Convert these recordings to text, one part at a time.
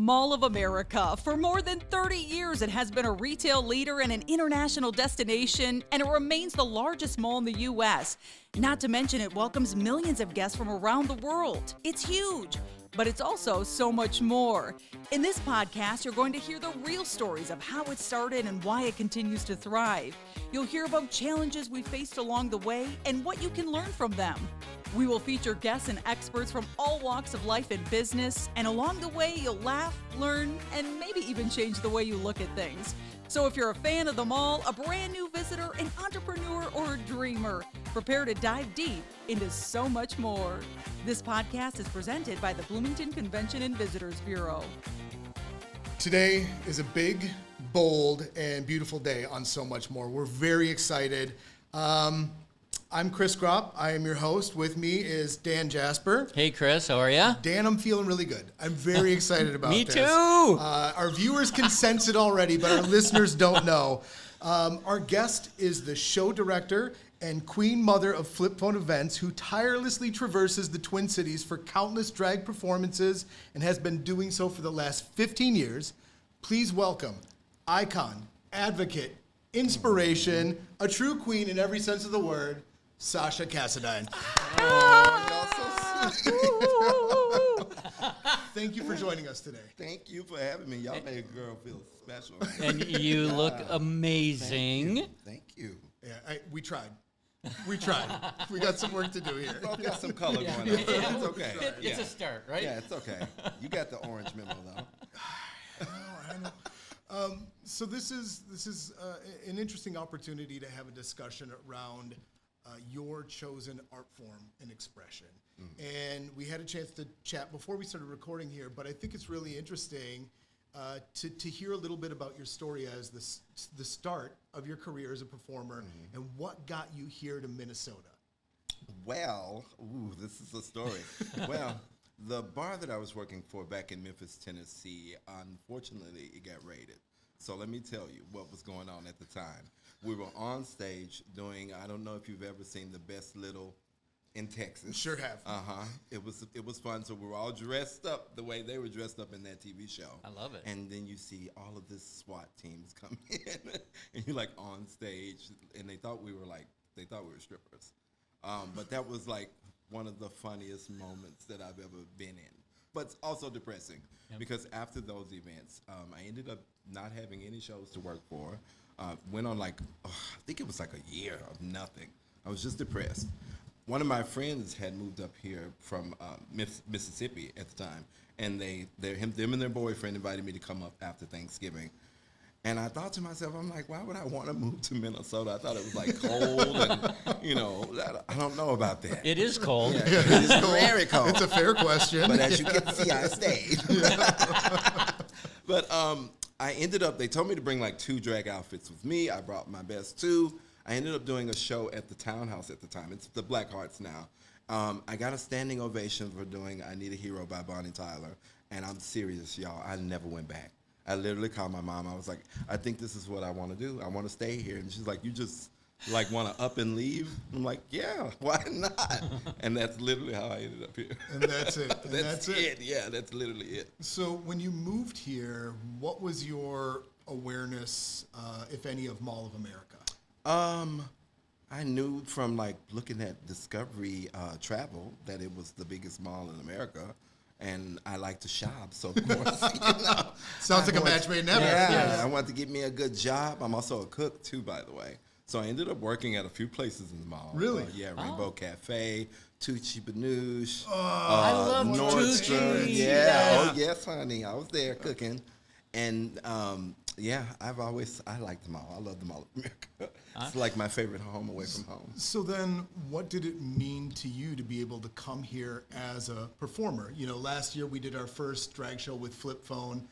Mall of America. For more than 30 years, it has been a retail leader and an international destination, and it remains the largest mall in the U.S. Not to mention, it welcomes millions of guests from around the world. It's huge, but it's also so much more. In this podcast, you're going to hear the real stories of how it started and why it continues to thrive. You'll hear about challenges we faced along the way and what you can learn from them. We will feature guests and experts from all walks of life and business, and along the way, you'll laugh, learn, and maybe even change the way you look at things. So if you're a fan of the mall, a brand new visitor, an entrepreneur, or a dreamer, prepare to dive deep into so much more. This podcast is presented by the Bloomington Convention and Visitors Bureau. Today is a big, bold, and beautiful day on So Much More. We're very excited. I'm Chris Gropp. I am your host. With me is Dan Jasper. Hey, Chris. How are you? Dan, I'm feeling really good. I'm very excited about Me this. too. Our viewers can sense it already, but our listeners don't know. Our guest is the show director and queen mother of Flip Phone Events, who tirelessly traverses the Twin Cities for countless drag performances and has been doing so for the last 15 years. Please welcome icon, advocate, inspiration, a true queen in every sense of the word, Sasha Cassadine. Oh, y'all so sweet. Thank you for joining us today. Thank you for having me. Y'all made a girl feel special. And you look amazing. Thank you. Yeah, we tried. We tried. We got some work to do here. Well, got some color going on. It's okay. It's a start, right? Yeah, it's okay. You got the orange memo, though. I know. So this is an interesting opportunity to have a discussion around your chosen art form and expression. And we had a chance to chat before we started recording here, but I think it's really interesting to hear a little bit about your story as the start of your career as a performer and what got you here to Minnesota. Well, this is a story. Well, the bar that I was working for back in Memphis, Tennessee, unfortunately, it got raided. So let me tell you what was going on at the time. We were on stage doing, I don't know if you've ever seen The Best Little in Texas. Sure have. It was fun. So we were all dressed up the way they were dressed up in that TV show. I love it. And then you see all of this SWAT teams come in, and you're like on stage, and they thought we were strippers. But that was like one of the funniest moments that I've ever been in. But it's also depressing because after those events, I ended up not having any shows to work for. Went on I think it was like a year of nothing. I was just depressed. One of my friends had moved up here from Mississippi at the time, and them and their boyfriend invited me to come up after Thanksgiving. And I thought to myself, I'm like, why would I want to move to Minnesota? I thought it was like cold, and I don't know about that. It is cold. Yeah, it is very cold. It's a fair question. But as you can see, I stayed. But I ended up, they told me to bring like 2 drag outfits with me. I brought my best 2. I ended up doing a show at the Townhouse at the time. It's the Black Hearts now. I got a standing ovation for doing I Need a Hero by Bonnie Tyler. And I'm serious, y'all. I never went back. I literally called my mom. I was like, I think this is what I want to do. I want to stay here. And she's like, you just want to up and leave? I'm like, yeah, why not? And that's literally how I ended up here. And that's it. And that's it. Yeah, that's literally it. So when you moved here, what was your awareness, if any, of Mall of America? I knew from looking at Discovery Travel that it was the biggest mall in America. And I like to shop, so of course, Sounds like a match made in heaven. Yeah, I wanted to get me a good job. I'm also a cook too, by the way. So I ended up working at a few places in the mall. Really? Rainbow Cafe, Tucci Banush, I love Nordstrom. Tucci. Yeah. Oh yes, honey, I was there cooking, and I like the mall. I love the Mall of America. It's like my favorite home away from home. So then what did it mean to you to be able to come here as a performer? Last year we did our first drag show with Flip Phone,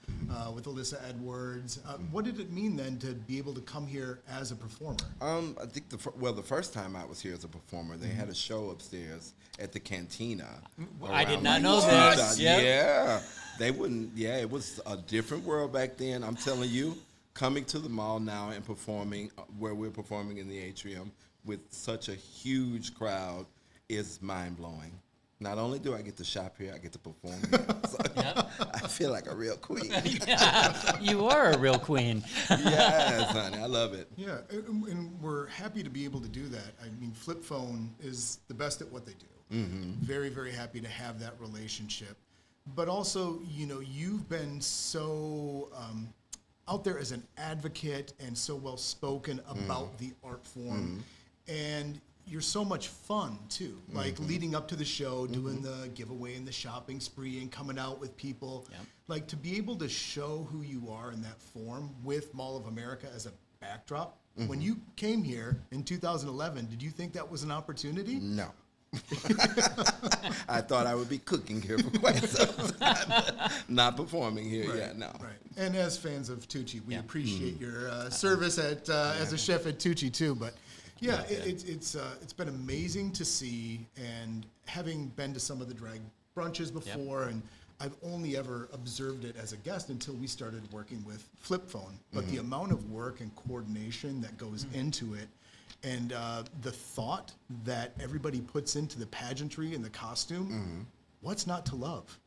with Alyssa Edwards. What did it mean then to be able to come here as a performer? I think the first time I was here as a performer, they had a show upstairs at the Cantina. I did not know that. Yeah. They wouldn't, it was a different world back then. I'm telling you, coming to the mall now and performing where we're performing in the atrium with such a huge crowd is mind-blowing. Not only do I get to shop here, I get to perform here. So I feel like a real queen. You are a real queen. Yes, honey, I love it. Yeah, and we're happy to be able to do that. I mean, Flip Phone is the best at what they do. Mm-hmm. Very, very happy to have that relationship. But also, you know, you've been so out there as an advocate and so well spoken about the art form. And you're so much fun too, like leading up to the show, doing the giveaway and the shopping spree and coming out with people. Like to be able to show who you are in that form with Mall of America as a backdrop. When you came here in 2011, did you think that was an opportunity? No. I thought I would be cooking here for quite some time, not performing here yet. No. Right. And as fans of Tucci, we appreciate your service at as a chef at Tucci too. But yeah, it's been amazing to see, and having been to some of the drag brunches before, and I've only ever observed it as a guest until we started working with Flip Phone. But the amount of work and coordination that goes into it, and the thought that everybody puts into the pageantry and the costume, what's not to love?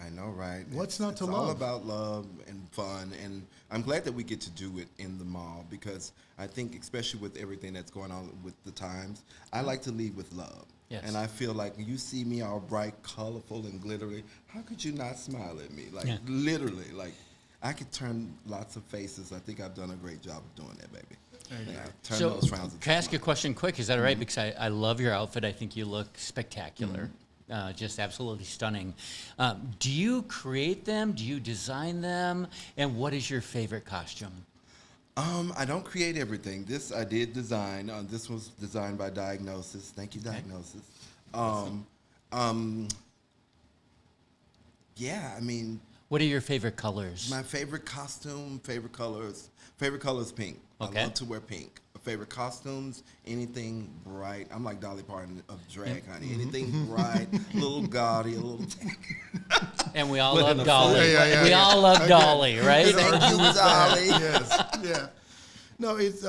I know, right? What's not to love? It's all about love and fun, and I'm glad that we get to do it in the mall, because I think, especially with everything that's going on with the times, I like to lead with love. Yes. And I feel like when you see me all bright, colorful, and glittery, how could you not smile at me? Like, literally, like, I could turn lots of faces. I think I've done a great job of doing that, baby. Turn So, those frowns into can I ask you a smiles. question quick? Is that all right? Because I love your outfit. I think you look spectacular. Just absolutely stunning. Do you create them? Do you design them? And what is your favorite costume? I don't create everything. This I did design. This was designed by Diagnosis. Thank you, Diagnosis. Yeah, I mean, What are your favorite colors? my favorite costume, favorite color is pink. Okay. I love to wear pink. Favorite costumes, anything bright. I'm like Dolly Parton of drag, honey. Anything bright, a little gaudy, a little. And we all Within love a Dolly. Yeah, We all love Dolly, right? Thank you, Dolly. Yes, yeah. No, it's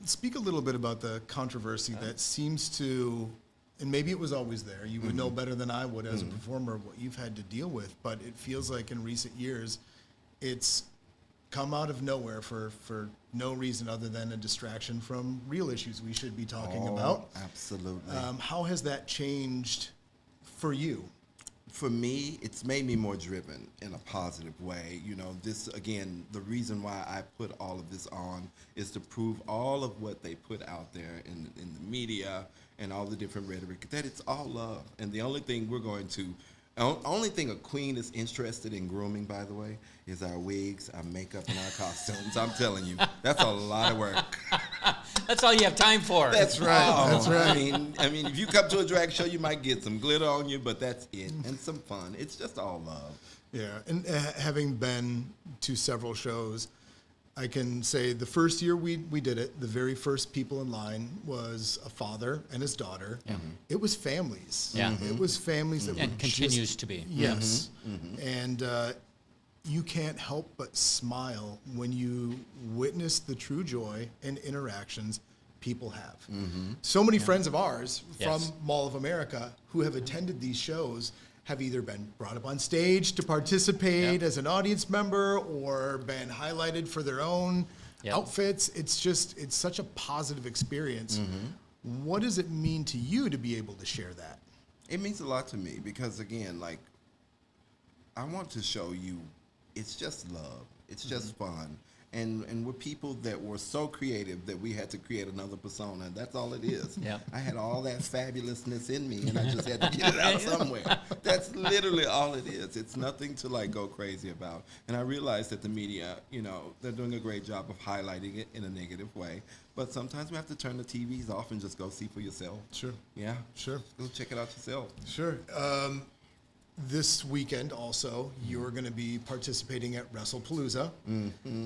speak a little bit about the controversy that seems to, and maybe it was always there. You would know better than I would as a performer what you've had to deal with, but it feels like in recent years, it's come out of nowhere for no reason other than a distraction from real issues we should be talking about. Absolutely. How has that changed for you? For me, it's made me more driven in a positive way. You know, this, again, the reason why I put all of this on is to prove all of what they put out there in the media and all the different rhetoric, that it's all love. And the only thing only thing a queen is interested in grooming, by the way, is our wigs, our makeup, and our costumes. I'm telling you, that's a lot of work. That's all you have time for. That's right. That's right. I mean, if you come to a drag show, you might get some glitter on you, but that's it, and some fun. It's just all love. Yeah, and having been to several shows, I can say the first year we did it, the very first people in line was a father and his daughter. It was families. Yeah. It was families that And were continues just, to be. Yes. And you can't help but smile when you witness the true joy and interactions people have. So many friends of ours from Yes. Mall of America who have attended these shows have either been brought up on stage to participate as an audience member or been highlighted for their own outfits. It's such a positive experience. What does it mean to you to be able to share that? It means a lot to me because, again, like, I want to show you it's just love. It's just fun. And we're people that were so creative that we had to create another persona. That's all it is. I had all that fabulousness in me, and I just had to get it out somewhere. That's literally all it is. It's nothing to, like, go crazy about. And I realize that the media, you know, they're doing a great job of highlighting it in a negative way. But sometimes we have to turn the TVs off and just go see for yourself. Sure. Yeah. Sure. Go check it out yourself. Sure. This weekend also, you're going to be participating at WrestlePalooza.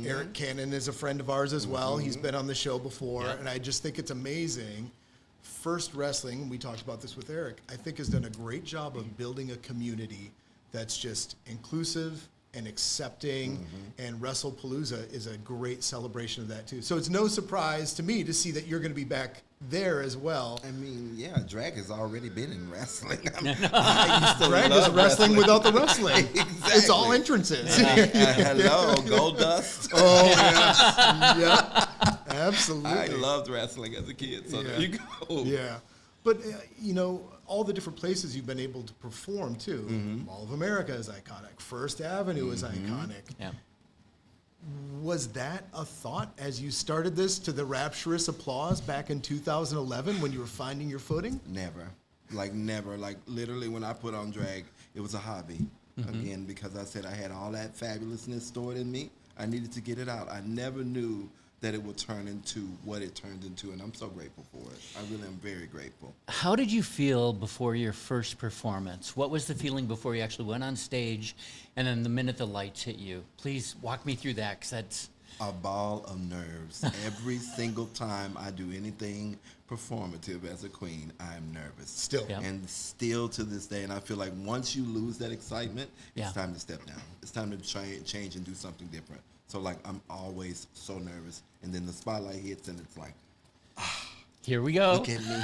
Eric Cannon is a friend of ours as well. He's been on the show before, and I just think it's amazing. First Wrestling, we talked about this with Eric, I think has done a great job of building a community that's just inclusive and accepting, and WrestlePalooza is a great celebration of that too. So it's no surprise to me to see that you're going to be back there as well. I mean, yeah, drag has already been in wrestling. I used to Drag is love wrestling without the wrestling. Exactly. It's all entrances. Hello, Gold Dust. Oh, yes. Yeah, absolutely. I loved wrestling as a kid, so there you go. Yeah. But, you know, all the different places you've been able to perform, too. Mall of America is iconic. First Avenue is iconic. Yeah. Was that a thought as you started this, to the rapturous applause back in 2011 when you were finding your footing? Never. Like, literally, when I put on drag, it was a hobby. Again, because I said I had all that fabulousness stored in me. I needed to get it out. I never knew that it would turn into what it turned into, and I'm so grateful for it. I really am very grateful. How did you feel before your first performance? What was the feeling before you actually went on stage, and then the minute the lights hit you? Please walk me through that, because that's... A ball of nerves. Every single time I do anything performative as a queen, I'm nervous. Still. Yeah. And still to this day, and I feel like once you lose that excitement, Yeah. it's time to step down. It's time to change and do something different. So, like, I'm always so nervous. And then the spotlight hits, and it's like, Here we go. look at me.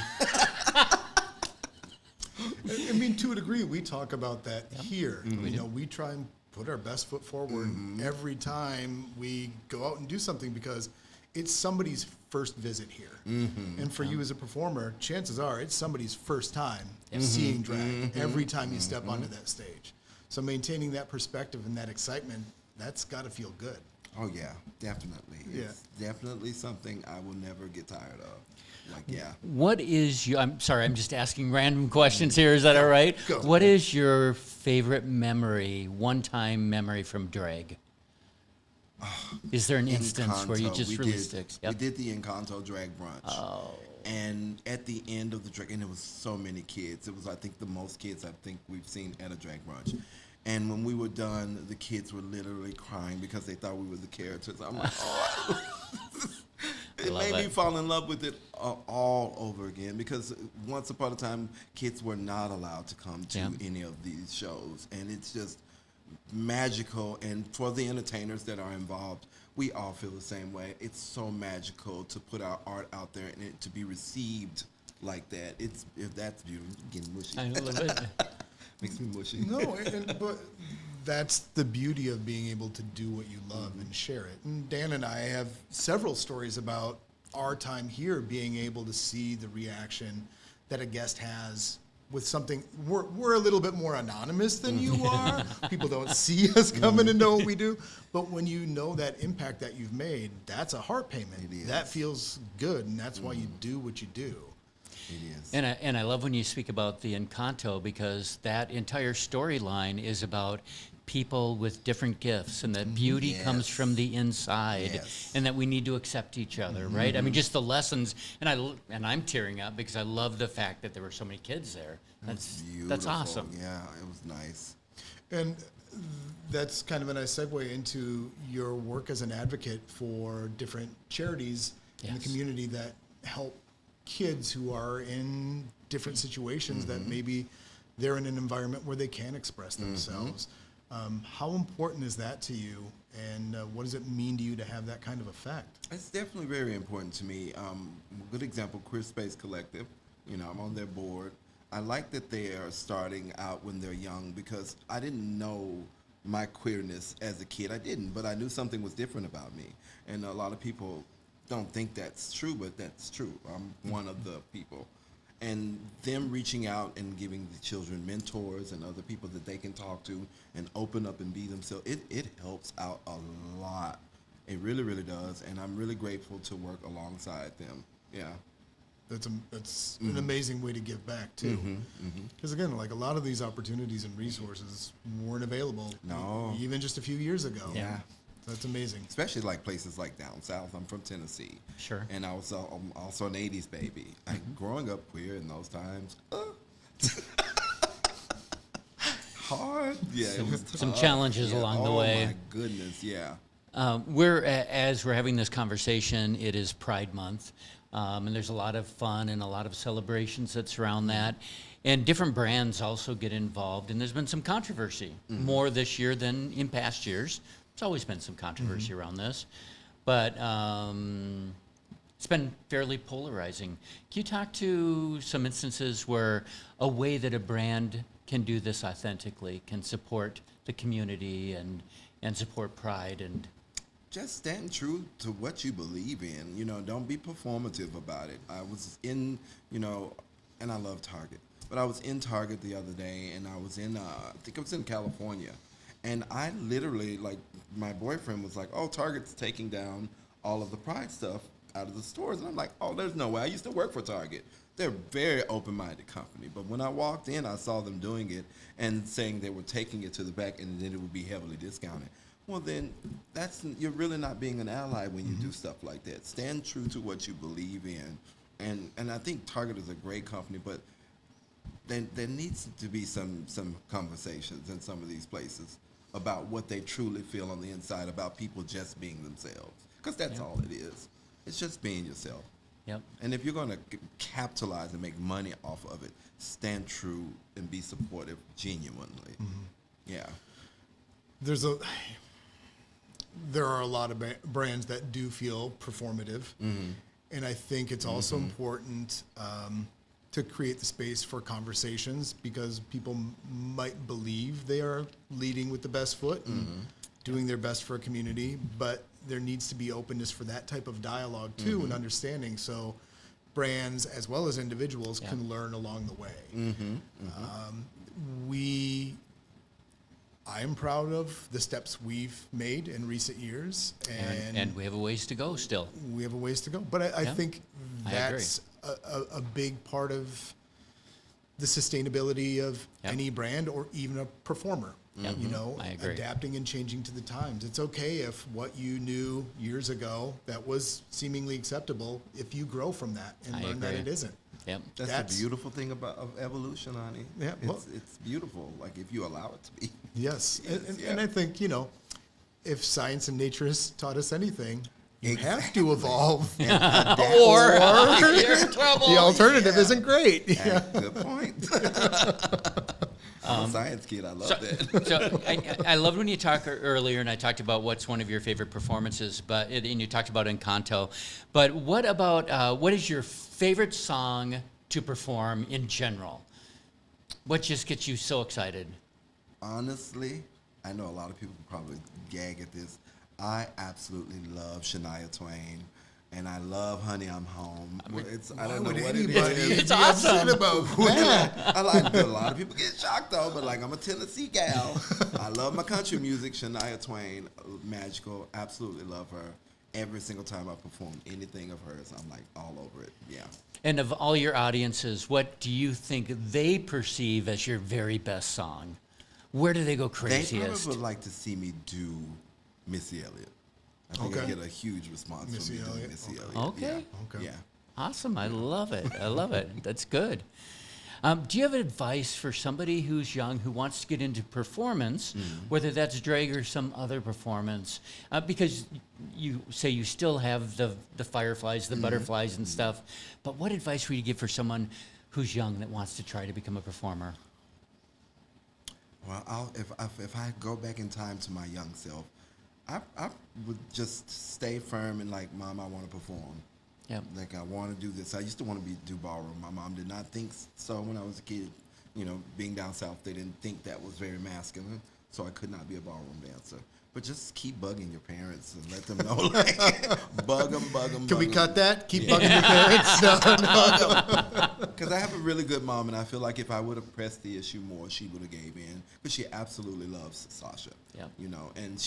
I mean, to a degree, we talk about that here. You know, we try and put our best foot forward every time we go out and do something, because it's somebody's first visit here. And for you as a performer, chances are it's somebody's first time seeing drag every time you step onto that stage. So maintaining that perspective and that excitement, that's got to feel good. Oh, yeah, definitely. Yeah. It's definitely something I will never get tired of. Like, yeah. What is your... I'm sorry, I'm just asking random questions here. Is that all right? Go. What is your favorite memory, one-time memory from drag? Is there an instance where you Encanto. just We really did- sticks? We did the Encanto drag brunch. Oh. And at the end of the drag, and it was so many kids. It was, I think, the most kids I think we've seen at a drag brunch. And when we were done, the kids were literally crying because they thought we were the characters. I'm like, oh. It love made me it. fall in love with it all over again, because once upon a time, kids were not allowed to come to any of these shows. And it's just magical. And for the entertainers that are involved, we all feel the same way. It's so magical to put our art out there and it to be received like that. If that's beautiful. I'm getting mushy. I love it. Makes me mushy. No, but that's the beauty of being able to do what you love and share it. And Dan and I have several stories about our time here being able to see the reaction that a guest has with something. We're a little bit more anonymous than you are. People don't see us coming and know what we do. But when you know that impact that you've made, that's a heart payment. It is. That feels good, and that's why you do what you do. It is. And I love when you speak about the Encanto, because that entire storyline is about people with different gifts, and that beauty comes from the inside, and that we need to accept each other, right? I mean, just the lessons, and I'm tearing up because I love the fact that there were so many kids there. That's Beautiful. awesome. Yeah, it was nice. And that's kind of a nice segue into your work as an advocate for different charities in the Yes. community that help kids who are in different situations that maybe they're in an environment where they can express themselves. How important is that to you, and what does it mean to you to have that kind of effect? It's definitely very important to me. A good example, Queer Space Collective. You know, I'm on their board. I like that they are starting out when they're young, because I didn't know my queerness as a kid. I didn't, but I knew something was different about me. And a lot of people don't think that's true, but that's true. I'm one of the people. And them reaching out and giving the children mentors and other people that they can talk to and open up and be themselves, it helps out a lot. It really, really does. And I'm really grateful to work alongside them. Yeah. That's an amazing way to give back too. Because again, like a lot of these opportunities and resources weren't available even just a few years ago. Yeah. That's amazing. Especially like places like down south. I'm from Tennessee. Sure. And I'm also an 80s baby. Growing up queer in those times, hard. Yeah, it was Some tough. challenges along the way. Oh my goodness, yeah. As we're having this conversation, it is Pride Month, and there's a lot of fun and a lot of celebrations that surround that. And different brands also get involved, and there's been some controversy, more this year than in past years. There's always been some controversy around this. But It's been fairly polarizing. Can you talk to some instances where a way that a brand can do this authentically, can support the community and support pride and Just stand true to what you believe in. Don't be performative about it. I was in, and I love Target, but I was in Target the other day, and I was in, I think it was in California, and I literally, like, my boyfriend was like, "Oh, Target's taking down all of the Pride stuff out of the stores," and I'm like, "Oh, there's no way. I used to work for Target. They're a very open-minded company." But when I walked in, I saw them doing it and saying they were taking it to the back and then it would be heavily discounted. Well, then you're really not being an ally when you do stuff like that. Stand true to what you believe in. And I think Target is a great company, but there needs to be some conversations in some of these places about what they truly feel on the inside about people just being themselves. Because that's all it is. It's just being yourself. Yep. And if you're going to capitalize and make money off of it, stand true and be supportive genuinely. Yeah. There are a lot of brands that do feel performative, and I think it's also important to create the space for conversations, because people might believe they are leading with the best foot and doing their best for a community, but there needs to be openness for that type of dialogue too, and understanding, so brands as well as individuals can learn along the way. I am proud of the steps we've made in recent years, and we have a ways to go still. We have a ways to go, but I think that's a big part of the sustainability of any brand or even a performer. I agree. Adapting and changing to the times. It's okay if what you knew years ago that was seemingly acceptable, if you grow from that and learn that it isn't. Yep. That's the beautiful thing of evolution, honey. Yeah, it's beautiful, like, if you allow it to be. Yes. And I think, if science and nature has taught us anything, you have to evolve. Or you're in trouble. The alternative isn't great. Good point. I'm a science kid. I love that. So I loved when you talked earlier, and I talked about what's one of your favorite performances, and you talked about Encanto. But what about what is your favorite song to perform in general? What just gets you so excited? Honestly, I know a lot of people probably gag at this. I absolutely love Shania Twain. And I love "Honey, I'm Home." I don't know what it is. It's awesome. About that. I like a lot of people get shocked though, but like, I'm a Tennessee gal. I love my country music. Shania Twain, magical. Absolutely love her. Every single time I perform anything of hers, I'm like all over it. Yeah. And of all your audiences, what do you think they perceive as your very best song? Where do they go craziest? They probably would like to see me do Missy Elliott. I think I get a huge response from me doing Missy Elliott. Okay. Yeah. Awesome. I love it. I love it. That's good. Do you have advice for somebody who's young who wants to get into performance, whether that's drag or some other performance? Because you say you still have the fireflies, the butterflies and stuff, but what advice would you give for someone who's young that wants to try to become a performer? Well, if I go back in time to my young self, I would just stay firm and like, Mom, I want to perform. Yeah. Like, I want to do this. I used to want to do ballroom. My mom did not think so when I was a kid. Being down south, they didn't think that was very masculine, so I could not be a ballroom dancer. But just keep bugging your parents and let them know, like, bug them. Can we cut that? Keep bugging your parents? No. Because I have a really good mom, and I feel like if I would have pressed the issue more, she would have gave in. Because she absolutely loves Sasha. Yeah. And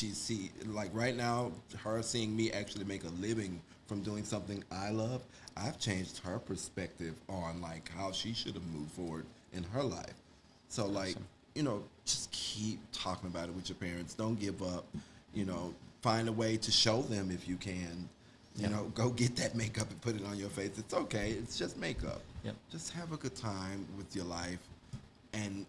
like right now, her seeing me actually make a living from doing something I love, I've changed her perspective on like how she should have moved forward in her life. So like, just keep talking about it with your parents. Don't give up. Find a way to show them if you can. Go get that makeup and put it on your face. It's okay. It's just makeup. Yep. Just have a good time with your life, and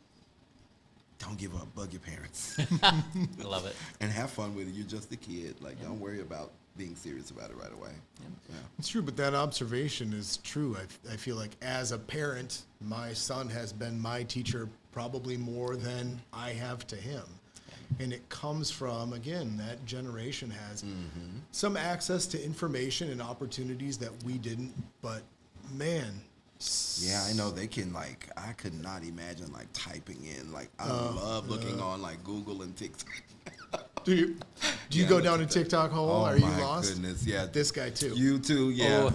don't give up. Bug your parents. I love it. And have fun with it. You're just a kid. Like, don't worry about being serious about it right away. Yeah. It's true, but that observation is true. I feel like as a parent, my son has been my teacher probably more than I have to him. And it comes from, again, that generation has some access to information and opportunities that we didn't, but man. Yeah, I know they can, like, I could not imagine, like, typing in. Like, I love looking on, like, Google and TikTok. Do you go down a TikTok hole? Oh, Are you my lost? goodness, yeah. This guy too. You too, yeah.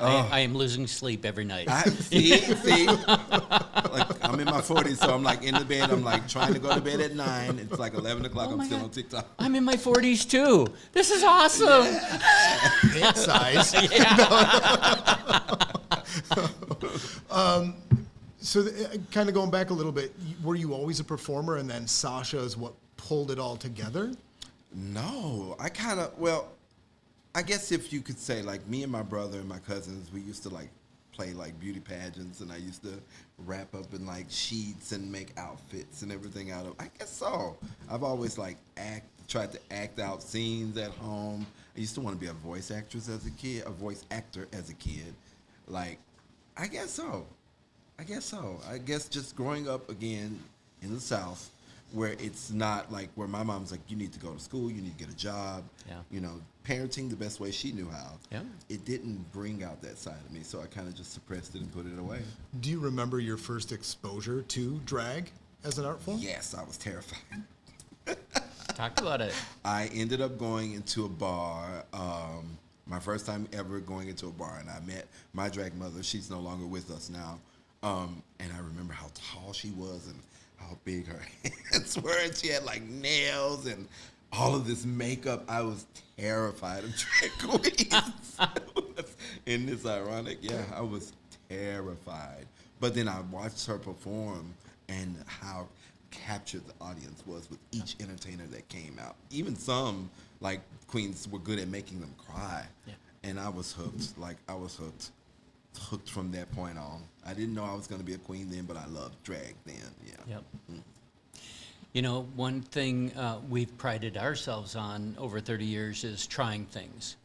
I am losing sleep every night. See, like, I'm in my 40s, so I'm like in the bed. I'm like trying to go to bed at 9. It's like 11 o'clock. I'm still on TikTok. I'm in my 40s too. This is awesome. Ant size. So kind of going back a little bit, were you always a performer, and then Sasha is what pulled it all together? No, I kind of, well, I guess if you could say, like, me and my brother and my cousins, we used to, like, play, like, beauty pageants, and I used to wrap up in, like, sheets and make outfits and everything out of, I guess so. I've always, like, tried to act out scenes at home. I used to want to be a voice actress as a kid, a voice actor as a kid. Like, I guess so. I guess just growing up, again, in the South, where it's not like where my mom's like, you need to go to school, you need to get a job, you know, parenting the best way she knew how. Yeah. It didn't bring out that side of me, so I kind of just suppressed it and put it away. Do you remember your first exposure to drag as an art form? Yes, I was terrified. Talk about it. I ended up going into a bar, my first time ever going into a bar, and I met my drag mother. She's no longer with us now. And I remember how tall she was and how big her hands were, and she had like nails and all of this makeup. I was terrified of drag queens. And it's ironic, I was terrified. But then I watched her perform and how captured the audience was with each entertainer that came out. Even some, like, queens were good at making them cry. Yeah. And I was hooked. Like, I was hooked from that point on. I didn't know I was going to be a queen then, but I loved drag then. Yep. You know, one thing we've prided ourselves on over 30 years is trying things.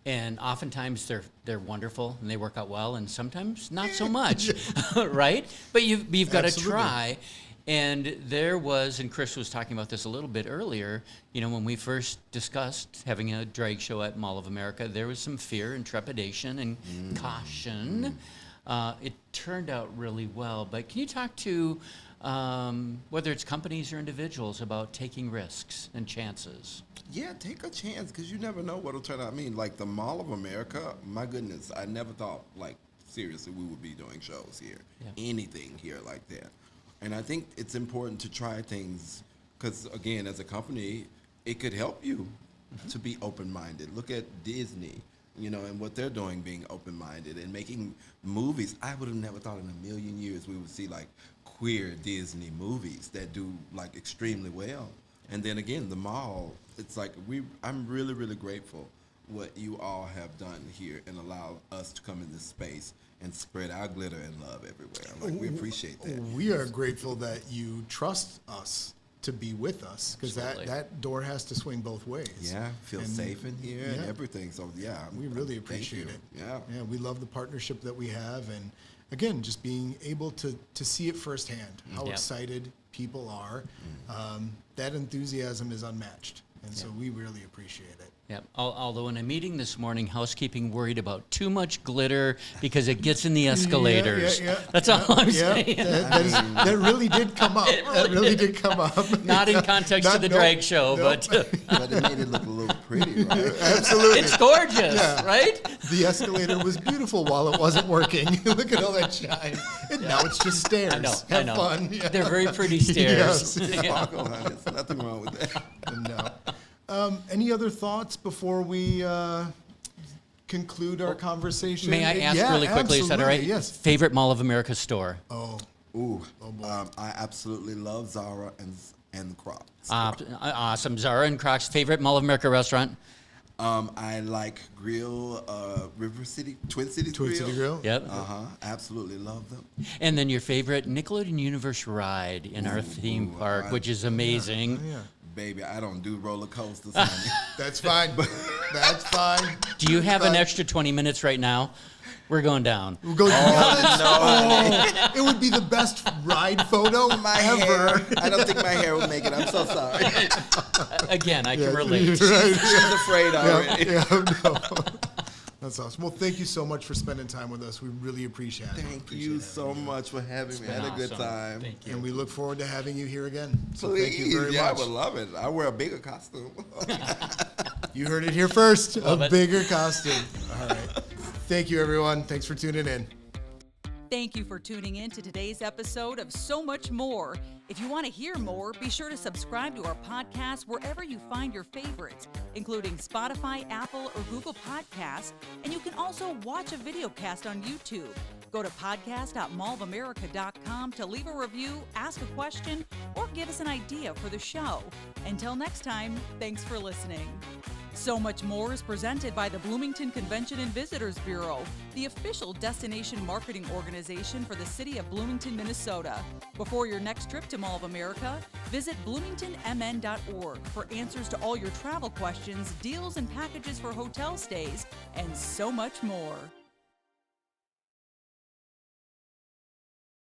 And oftentimes they're wonderful and they work out well, and sometimes not so much, right? But you've got to try. And there was, and Chris was talking about this a little bit earlier, you know, when we first discussed having a drag show at Mall of America, there was some fear and trepidation and caution. It turned out really well. But can you talk to whether it's companies or individuals about taking risks and chances? Yeah, take a chance, because you never know what'll turn out. I mean, like the Mall of America, my goodness, I never thought, like, seriously, we would be doing shows here, anything here like that. And I think it's important to try things because, again, as a company, it could help you to be open-minded. Look at Disney, you know, and what they're doing, being open-minded and making movies. I would have never thought in a million years we would see, like, queer Disney movies that do, like, extremely well. And then, again, the mall, it's like I'm really, really grateful what you all have done here and allow us to come in this space and spread our glitter and love everywhere. Like, we appreciate that. We are grateful that you trust us to be with us, because that door has to swing both ways. Yeah, feel safe in here and everything. So, we really appreciate it. Yeah, we love the partnership that we have, and again, just being able to see it firsthand, how excited people are. That enthusiasm is unmatched, and so we really appreciate it. Yeah. Although in a meeting this morning, housekeeping worried about too much glitter because it gets in the escalators. That's all I'm saying. That really did come up. That really did come up. Not in context of the drag show, but but it made it look a little pretty, right? Absolutely. It's gorgeous, right? The escalator was beautiful while it wasn't working. Look at all that shine. And now it's just stairs. I know. Have fun. Yeah. They're very pretty stairs. Sparkle, honey. There's nothing wrong with that. No. Any other thoughts before we conclude our conversation? May I ask really quickly, is that all right? Yes. Favorite Mall of America store? Oh boy. I absolutely love Zara and Crocs. Awesome. Zara and Crocs. Favorite Mall of America restaurant? I like Grill, River City, Twin City Grill. Yep. Absolutely love them. And then your favorite Nickelodeon Universe ride in our theme park, which is amazing. Yeah. Baby, I don't do roller coasters, honey. That's fine. That's fine. Do you have an extra 20 minutes right now? We're going down. We'll go. It would be the best ride photo ever. I don't think my hair would make it. I'm so sorry. Again, I can relate. Right. She's afraid already. No. That's awesome. Well, thank you so much for spending time with us. We really appreciate it. Thank you so much for having me. I had a good time. Thank you. And we look forward to having you here again. So Please, thank you very I much. would love it. I wear a bigger costume. You heard it here first. Love a it. bigger costume. All right. Thank you, everyone. Thanks for tuning in. Thank you for tuning in to today's episode of So Much More. If you want to hear more, be sure to subscribe to our podcast wherever you find your favorites, including Spotify, Apple, or Google Podcasts. And you can also watch a video cast on YouTube. Go to podcast.mallofamerica.com to leave a review, ask a question, or give us an idea for the show. Until next time, thanks for listening. So Much More is presented by the Bloomington Convention and Visitors Bureau, the official destination marketing organization for the city of Bloomington, Minnesota. Before your next trip to Mall of America, visit bloomingtonmn.org for answers to all your travel questions, deals and packages for hotel stays, and so much more.